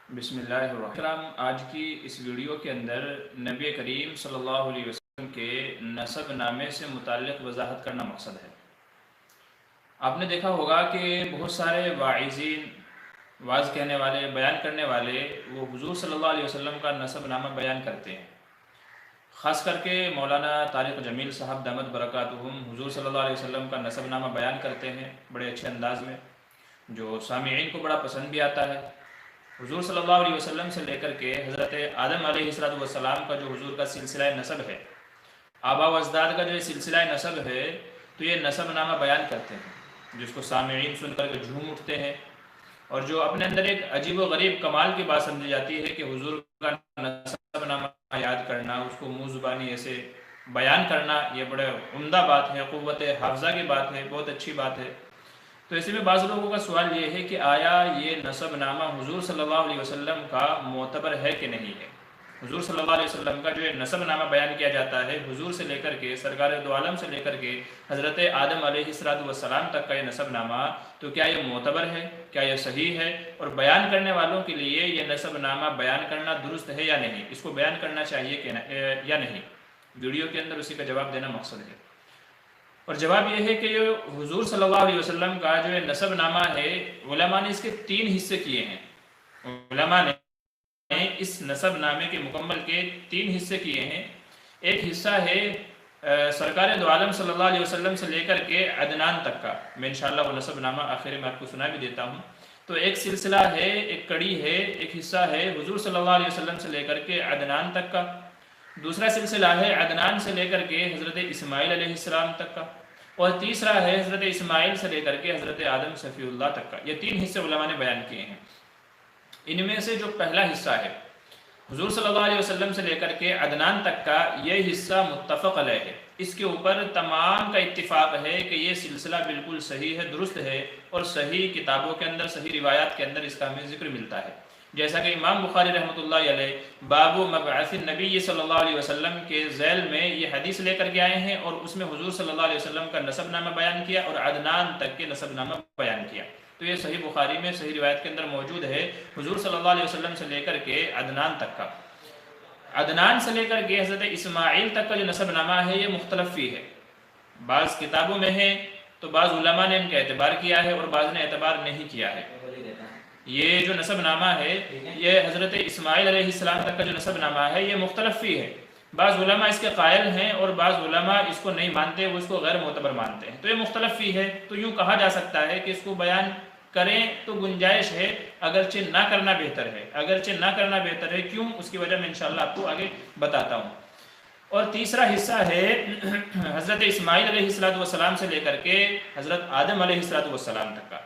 بسم اللہ الرحمن الرحیم۔ آج کی اس ویڈیو کے اندر نبی کریم صلی اللہ علیہ وسلم کے نسب نامے سے متعلق وضاحت کرنا مقصد ہے۔ آپ نے دیکھا ہوگا کہ بہت سارے واعظین، واعظ کہنے والے، بیان کرنے والے، وہ حضور صلی اللہ علیہ وسلم کا نسب نامہ بیان کرتے ہیں۔ خاص کر کے مولانا طارق جمیل صاحب دامت برکاتہم حضور صلی اللہ علیہ وسلم کا نسب نامہ بیان کرتے ہیں بڑے اچھے انداز میں، جو سامعین کو بڑا پسند بھی آتا ہے۔ حضور صلی اللہ علیہ وسلم سے لے کر کے حضرت آدم علیہ السلام کا جو حضور کا سلسلہ نسب ہے، آبا و اجداد کا جو سلسلہ نسب ہے، تو یہ نسب نامہ بیان کرتے ہیں، جس کو سامعین سن کر کے جھوم اٹھتے ہیں، اور جو اپنے اندر ایک عجیب و غریب کمال کی بات سمجھی جاتی ہے کہ حضور کا نسب نامہ یاد کرنا، اس کو منہ زبانی ایسے بیان کرنا، یہ بڑے عمدہ بات ہے، قوت حافظہ کی بات ہے، بہت اچھی بات ہے۔ تو اسی میں بعض لوگوں کا سوال یہ ہے کہ آیا یہ نسب نامہ حضور صلی اللہ علیہ وسلم کا معتبر ہے کہ نہیں ہے؟ حضور صلی اللہ علیہ وسلم کا جو یہ نسب نامہ بیان کیا جاتا ہے، حضور سے لے کر کے سرکار دو عالم سے لے کر کے حضرت آدم علیہ السلام تک کا یہ نسب نامہ، تو کیا یہ معتبر ہے، کیا یہ صحیح ہے، اور بیان کرنے والوں کے لیے یہ نسب نامہ بیان کرنا درست ہے یا نہیں، اس کو بیان کرنا چاہیے کہ یا نہیں؟ ویڈیو کے اندر اسی کا جواب دینا مقصد ہے۔ اور جواب یہ ہے کہ یہ حضور صلی اللہ علیہ وسلم کا جو نسب نامہ ہے، علماء نے اس کے 3 حصے کیے ہیں۔ علماء نے اس نسب نامے کے مکمل کے 3 حصے کیے ہیں۔ ایک حصہ ہے سرکار دو عالم صلی اللہ علیہ وسلم سے لے کر کے عدنان تک کا، میں انشاءاللہ وہ نسب نامہ آخر میں آپ کو سنا بھی دیتا ہوں۔ تو ایک سلسلہ ہے، ایک کڑی ہے، ایک حصہ ہے حضور صلی اللہ علیہ وسلم سے لے کر کے عدنان تک کا۔ دوسرا سلسلہ ہے عدنان سے لے کر کے حضرت اسماعیل علیہ السلام تک کا، اور تیسرا ہے حضرت اسماعیل سے لے کر کے حضرت آدم صفی اللہ تک کا۔ یہ 3 حصے علماء نے بیان کیے ہیں۔ ان میں سے جو پہلا حصہ ہے حضور صلی اللہ علیہ وسلم سے لے کر کے عدنان تک کا، یہ حصہ متفق علیہ ہے، اس کے اوپر تمام کا اتفاق ہے کہ یہ سلسلہ بالکل صحیح ہے، درست ہے، اور صحیح کتابوں کے اندر، صحیح روایات کے اندر اس کا ہمیں ذکر ملتا ہے۔ جیسا کہ امام بخاری رحمۃ اللہ علیہ باب مبعث النبی صلی اللہ علیہ وسلم کے ذیل میں یہ حدیث لے کر کے آئے ہیں، اور اس میں حضور صلی اللہ علیہ وسلم کا نسب نامہ بیان کیا اور عدنان تک کے نسب نامہ بیان کیا۔ تو یہ صحیح بخاری میں صحیح روایت کے اندر موجود ہے، حضور صلی اللہ علیہ وسلم سے لے کر کے عدنان تک کا۔ عدنان سے لے کر کے حضرت اسماعیل تک کا جو نسب نامہ ہے، یہ مختلف فی ہے، بعض کتابوں میں ہے تو بعض علماء نے ان کا اعتبار کیا ہے اور بعض نے اعتبار نہیں کیا ہے۔ یہ جو نسب نامہ ہے، یہ حضرت اسماعیل علیہ السلام تک کا جو نسب نامہ ہے، یہ مختلف فی ہے، بعض علماء اس کے قائل ہیں اور بعض علماء اس کو نہیں مانتے، وہ اس کو غیر معتبر مانتے ہیں۔ تو یہ مختلف فی ہے، تو یوں کہا جا سکتا ہے کہ اس کو بیان کریں تو گنجائش ہے، اگرچہ نہ کرنا بہتر ہے، اگرچہ نہ کرنا بہتر ہے۔ کیوں؟ اس کی وجہ میں انشاءاللہ آپ کو آگے بتاتا ہوں۔ اور تیسرا حصہ ہے حضرت اسماعیل علیہ السلام سے لے کر کے حضرت آدم علیہ السلام تک کا۔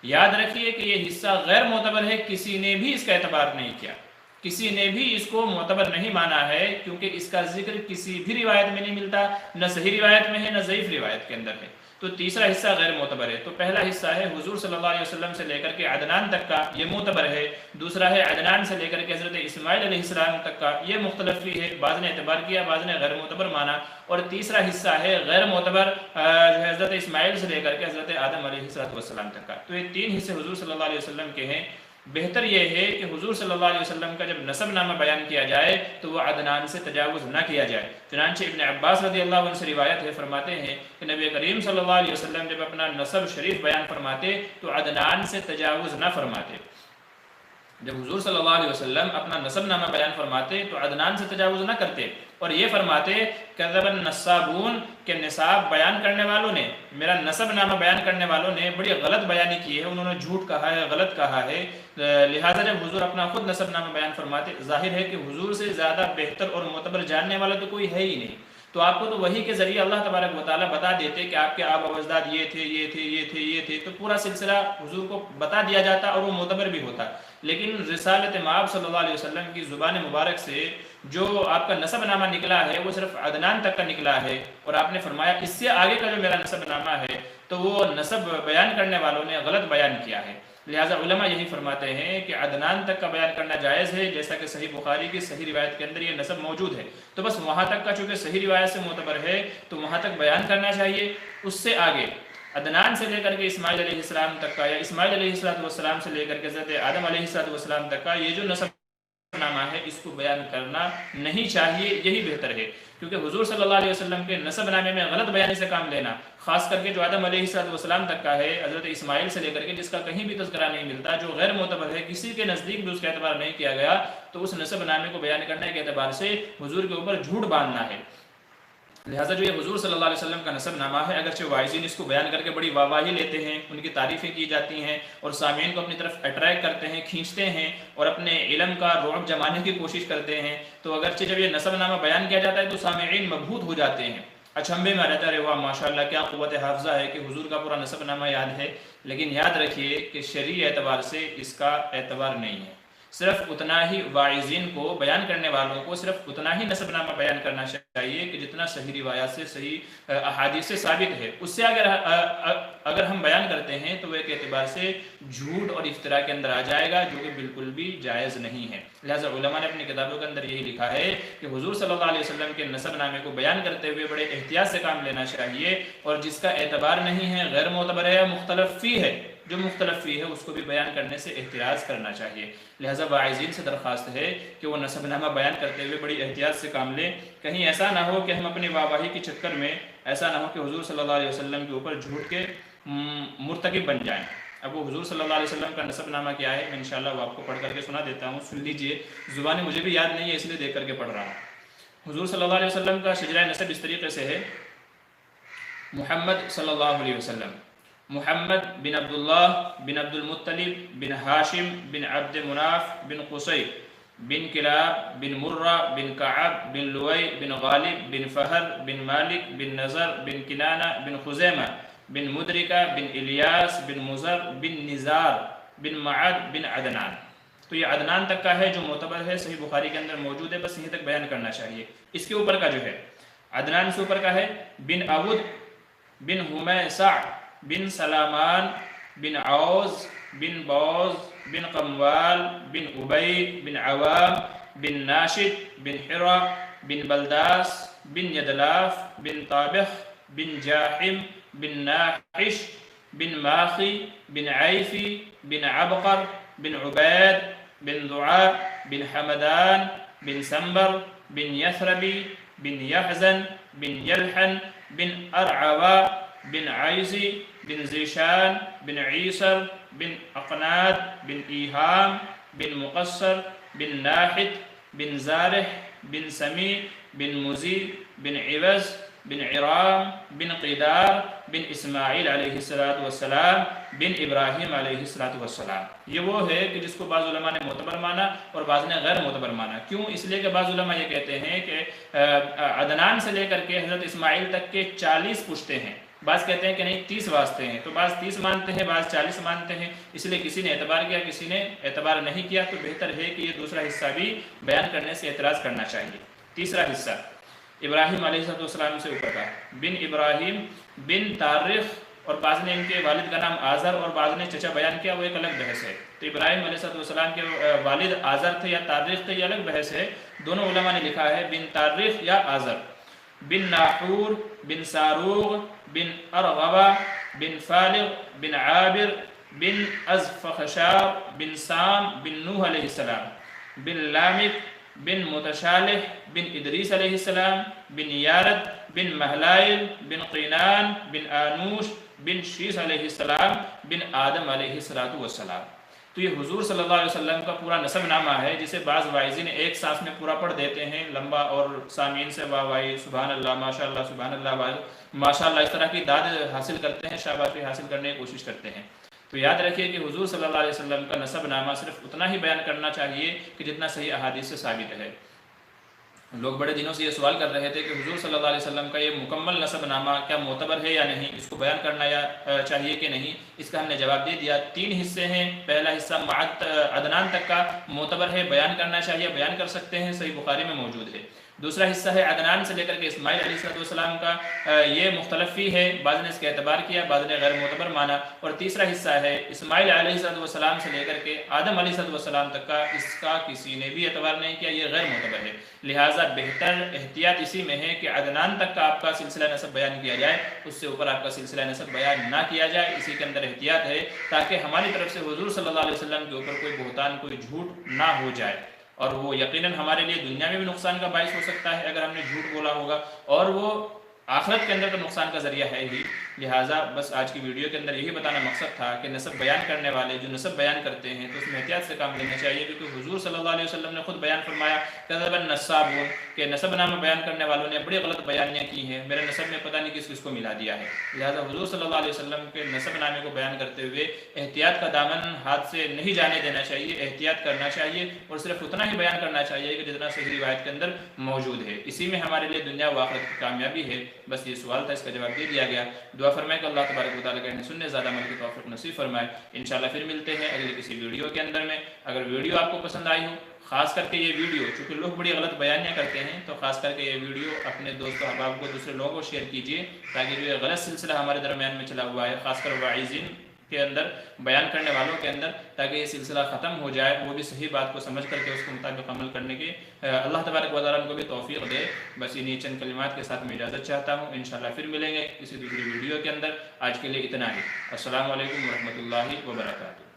یاد رکھیے کہ یہ حصہ غیر معتبر ہے، کسی نے بھی اس کا اعتبار نہیں کیا، کسی نے بھی اس کو معتبر نہیں مانا ہے، کیونکہ اس کا ذکر کسی بھی روایت میں نہیں ملتا، نہ صحیح روایت میں ہے نہ ضعیف روایت کے اندر ہے۔ تو تیسرا حصہ غیر معتبر ہے۔ تو پہلا حصہ ہے حضور صلی اللہ علیہ وسلم سے لے کر کے عدنان تک کا، یہ معتبر ہے۔ دوسرا ہے عدنان سے لے کر کے حضرت اسماعیل علیہ السلام تک کا، یہ مختلف فی ہے، بعض نے اعتبار کیا، بعض نے غیر معتبر مانا۔ اور تیسرا حصہ ہے غیر معتبر، جو ہے حضرت اسماعیل سے لے کر کے حضرت آدم علیہ السلام تک کا۔ تو یہ 3 حصے حضور صلی اللہ علیہ وسلم کے ہیں۔ بہتر یہ ہے کہ حضور صلی اللہ علیہ وسلم کا جب نسب نامہ بیان کیا جائے تو وہ عدنان سے تجاوز نہ کیا جائے۔ چنانچہ ابن عباس رضی اللہ عنہ سے روایت ہے، فرماتے ہیں کہ نبی کریم صلی اللہ علیہ وسلم جب اپنا نسب شریف بیان فرماتے تو عدنان سے تجاوز نہ فرماتے۔ جب حضور صلی اللہ علیہ وسلم اپنا نسب نامہ بیان فرماتے تو عدنان سے تجاوز نہ کرتے، اور یہ فرماتے کذب النسابون، کہ نساب بیان کرنے والوں نے، میرا نسب نامہ بیان کرنے والوں نے بڑی غلط بیانی کی ہے، انہوں نے جھوٹ کہا ہے، غلط کہا ہے۔ لہٰذا جب حضور اپنا خود نسب نامہ بیان فرماتے، ظاہر ہے کہ حضور سے زیادہ بہتر اور معتبر جاننے والا تو کوئی ہے ہی نہیں، تو آپ کو تو وحی کے ذریعے اللہ تبارک و تعالیٰ بتا دیتے کہ آپ کے آبا و اجداد یہ تھے، یہ تھے، یہ تھے، یہ تھے، تو پورا سلسلہ حضور کو بتا دیا جاتا اور وہ معتبر بھی ہوتا۔ لیکن رسالت مآب صلی اللہ علیہ وسلم کی زبان مبارک سے جو آپ کا نسب نامہ نکلا ہے وہ صرف عدنان تک کا نکلا ہے، اور آپ نے فرمایا اس سے آگے کا جو میرا نسب نامہ ہے تو وہ نسب بیان کرنے والوں نے غلط بیان کیا ہے۔ لہٰذا علماء یہی فرماتے ہیں کہ عدنان تک کا بیان کرنا جائز ہے، جیسا کہ صحیح بخاری کی صحیح روایت کے اندر یہ نسب موجود ہے، تو بس وہاں تک کا چونکہ صحیح روایت سے معتبر ہے تو وہاں تک بیان کرنا چاہیے۔ اس سے آگے عدنان سے لے کر کے اسماعیل علیہ السلام تک کا، یا اسماعیل علیہ السلام سے لے کر کے حضرت آدم علیہ السلام تک کا یہ جو نسب نامہ ہے اس کو بیان کرنا نہیں چاہیے، یہی بہتر ہے، کیونکہ حضور صلی اللہ علیہ وسلم کے نسب نامے میں غلط بیانی سے کام لینا، خاص کر کے جو آدم علیہ السلام تک کا ہے، حضرت اسماعیل سے لے کر کے جس کا کہیں بھی تذکرہ نہیں ملتا، جو غیر معتبر ہے، کسی کے نزدیک بھی اس کا اعتبار نہیں کیا گیا، تو اس نسب نامے کو بیان کرنے کے اعتبار سے حضور کے اوپر جھوٹ باندھنا ہے۔ لہٰذا جو یہ حضور صلی اللہ علیہ وسلم کا نسب نامہ ہے، اگرچہ واعظین اس کو بیان کر کے بڑی واہواہی لیتے ہیں، ان کی تعریفیں کی جاتی ہیں اور سامعین کو اپنی طرف اٹریکٹ کرتے ہیں، کھینچتے ہیں اور اپنے علم کا رعب جمانے کی کوشش کرتے ہیں، تو اگرچہ جب یہ نسب نامہ بیان کیا جاتا ہے تو سامعین مبہوت ہو جاتے ہیں، اچھمبے میں رہتا ہے، واہ ماشاءاللہ کیا قوت حافظہ ہے کہ حضور کا پورا نسب نامہ یاد ہے، لیکن یاد رکھیے کہ شرعی اعتبار سے اس کا اعتبار نہیں ہے۔ صرف اتنا ہی واعظین کو، بیان کرنے والوں کو صرف اتنا ہی نسب نامہ بیان کرنا چاہیے کہ جتنا صحیح روایات سے، صحیح احادیث سے ثابت ہے، اس سے اگر ہم بیان کرتے ہیں تو وہ ایک اعتبار سے جھوٹ اور افتراء کے اندر آ جائے گا، جو کہ بالکل بھی جائز نہیں ہے۔ لہٰذا علماء نے اپنی کتابوں کے اندر یہی لکھا ہے کہ حضور صلی اللہ علیہ وسلم کے نسب نامے کو بیان کرتے ہوئے بڑے احتیاط سے کام لینا چاہیے، اور جس کا اعتبار نہیں ہے، غیر معتبر ہے یا مختلف فی ہے، جو مختلف فی ہے اس کو بھی بیان کرنے سے احتراز کرنا چاہیے۔ لہٰذا واعظین سے درخواست ہے کہ وہ نسب نامہ بیان کرتے ہوئے بڑی احتیاط سے کام لیں، کہیں ایسا نہ ہو کہ ہم اپنی واہواہی کے چکر میں، ایسا نہ ہو کہ حضور صلی اللہ علیہ وسلم کے اوپر جھوٹ کے مرتکب بن جائیں۔ اب وہ حضور صلی اللہ علیہ وسلم کا نسب نامہ کیا ہے، میں انشاءاللہ وہ آپ کو پڑھ کر کے سنا دیتا ہوں، سن لیجئے، زبانی مجھے بھی یاد نہیں ہے اس لیے دیکھ کر کے پڑھ رہا ہوں۔ حضور صلی اللہ علیہ وسلم کا شجرہ نسب اس طریقے سے ہے: محمد صلی اللہ علیہ وسلم، محمد بن عبداللہ بن عبد المطلب بن ہاشم بن عبد مناف بن قصی بن کلاب بن مرہ بن کعب بن لوئی بن غالب بن فہر بن مالک بن نظر بن کنانہ بن خزیمہ بن مدرکہ بن الیاس بن مزر بن نزار بن معد بن عدنان۔ تو یہ عدنان تک کا ہے جو معتبر ہے، صحیح بخاری کے اندر موجود ہے، بس یہیں تک بیان کرنا چاہیے۔ اس کے اوپر کا جو ہے، عدنان سے اوپر کا ہے بن عبد بن حمیسع بن سلامان بن عوز بن بوز بن قموال بن عبید بن عوام بن ناشد بن حرا بن بلداس بن یدلاف بن طابخ بن جاحم بن ناحش بن ماخی بن عیفی بن عبقر بن عبید بن دعاء بن حمدان بن سنبر بن یثربی بن یحزن بن یلحن بن ارعوا بن عیزی بن زیشان بن عیسر بن اقناد بن ایہام بن مقصر بن ناحد بن زارح بن سمیع بن مزید بن عوض بن عرام بن قیدار بن اسماعیل علیہ السلام بن ابراہیم علیہ السلام۔ یہ وہ ہے کہ جس کو بعض علماء نے معتبر مانا اور بعض نے غیر معتبر مانا۔ کیوں؟ اس لیے کہ بعض علماء یہ کہتے ہیں کہ عدنان سے لے کر کے حضرت اسماعیل تک کے 40 پشتے ہیں، بعض کہتے ہیں کہ نہیں 30 واسطے ہیں، تو بعض 30 مانتے ہیں، بعض 40 مانتے ہیں، اس لیے کسی نے اعتبار کیا، کسی نے اعتبار نہیں کیا، تو بہتر ہے کہ یہ دوسرا حصہ بھی بیان کرنے سے اعتراض کرنا چاہیے۔ تیسرا حصہ ابراہیم علیہ السلام سے اوپر کا، بن ابراہیم بن تارخ، اور بعض نے ان کے والد کا نام آزر اور بعض نے چچا بیان کیا، وہ ایک الگ بحث ہے۔ تو ابراہیم علیہ السلام کے والد آزر تھے یا تارخ تھے، یہ الگ بحث ہے، دونوں علماء نے لکھا ہے بن تارخ یا آزر۔ بن ناحور بن ساروغ بن ارغبہ بن فالغ بن عابر بن ازفخشار بن سام بن نوح علیہ السلام بن لامک بن متشالح بن ادریس علیہ السلام بن یارد بن مہلائل بن قینان بن آنوش بن شیس علیہ السلام بن آدم علیہ السلام۔ تو یہ حضور صلی اللہ علیہ وسلم کا پورا نسب نامہ ہے، جسے بعض واعظین ایک سانس میں پورا پڑھ دیتے ہیں لمبا، اور سامعین سے واہ واہی، سبحان اللہ، ماشاء اللہ، سبحان اللہ، ماشاء اللہ، اس طرح کی داد حاصل کرتے ہیں، شاباشی حاصل کرنے کی کوشش کرتے ہیں۔ تو یاد رکھیے کہ حضور صلی اللہ علیہ وسلم کا نسب نامہ صرف اتنا ہی بیان کرنا چاہیے کہ جتنا صحیح احادیث سے ثابت ہے۔ لوگ بڑے دنوں سے یہ سوال کر رہے تھے کہ حضور صلی اللہ علیہ وسلم کا یہ مکمل نسب نامہ کیا معتبر ہے یا نہیں، اس کو بیان کرنا یا چاہیے کہ نہیں۔ اس کا ہم نے جواب دے دیا، 3 حصے ہیں۔ پہلا حصہ عدنان تک کا معتبر ہے، بیان کرنا چاہیے، بیان کر سکتے ہیں، صحیح بخاری میں موجود ہے۔ دوسرا حصہ ہے عدنان سے لے کر کے اسماعیل علیہ السلام کا، یہ مختلف ہی ہے، بعض نے اس کا اعتبار کیا، بعض نے غیر معتبر مانا۔ اور تیسرا حصہ ہے اسماعیل علیہ السلام سے لے کر کے آدم علیہ السلام تک کا، اس کا کسی نے بھی اعتبار نہیں کیا، یہ غیر معتبر ہے۔ لہٰذا بہتر احتیاط اسی میں ہے کہ عدنان تک کا آپ کا سلسلہ نسب بیان کیا جائے، اس سے اوپر آپ کا سلسلہ نسب بیان نہ کیا جائے، اسی کے اندر احتیاط ہے، تاکہ ہماری طرف سے حضور صلی اللہ علیہ وسلم کے اوپر کوئی بہتان، کوئی جھوٹ نہ ہو جائے، اور وہ یقیناً ہمارے لیے دنیا میں بھی نقصان کا باعث ہو سکتا ہے اگر ہم نے جھوٹ بولا ہوگا، اور وہ آخرت کے اندر تو نقصان کا ذریعہ ہے ہی۔ لہٰذا بس آج کی ویڈیو کے اندر یہی بتانا مقصد تھا کہ نسب بیان کرنے والے جو نسب بیان کرتے ہیں تو اس میں احتیاط سے کام لینا چاہیے، کیونکہ حضور صلی اللہ علیہ وسلم نے خود بیان فرمایا کذب النسابون، کہ نسب نامہ بیان کرنے والوں نے بڑی غلط بیانیاں کی ہیں، میرے نسب میں پتہ نہیں کس کس کو ملا دیا ہے۔ لہٰذا حضور صلی اللہ علیہ وسلم کے نسب نامے کو بیان کرتے ہوئے احتیاط کا دامن ہاتھ سے نہیں جانے دینا چاہیے، احتیاط کرنا چاہیے، اور صرف اتنا ہی بیان کرنا چاہیے کہ جتنا صحیح روایت کے اندر موجود ہے، اسی میں ہمارے لیے دنیا و آخرت کی کامیابی ہے۔ بس یہ سوال تھا، اس کا جواب دے دیا گیا۔ دعا فرمائے کہ اللہ تبارک و تعالیٰ کہنے سننے زیادہ عمل کی توفیق نصیب فرمائے۔ انشاءاللہ پھر ملتے ہیں اگلی کسی ویڈیو کے اندر میں۔ اگر ویڈیو آپ کو پسند آئی ہو، خاص کر کے یہ ویڈیو، چونکہ لوگ بڑی غلط بیانیاں کرتے ہیں، تو خاص کر کے یہ ویڈیو اپنے دوست و احباب کو، دوسرے لوگوں کو شیئر کیجیے، تاکہ جو یہ غلط سلسلہ ہمارے درمیان میں چلا ہوا ہے، خاص کر واعظین کے اندر، بیان کرنے والوں کے اندر، تاکہ یہ سلسلہ ختم ہو جائے، وہ بھی صحیح بات کو سمجھ کر کے اس کے مطابق عمل کرنے کی اللہ تبارک و تعالیٰ ان کو بھی توفیق دے۔ بس انہی چند کلمات کے ساتھ میں اجازت چاہتا ہوں، انشاءاللہ پھر ملیں گے کسی دوسری ویڈیو کے اندر۔ آج کے لیے اتنا ہی۔ السلام علیکم ورحمۃ اللہ وبرکاتہ۔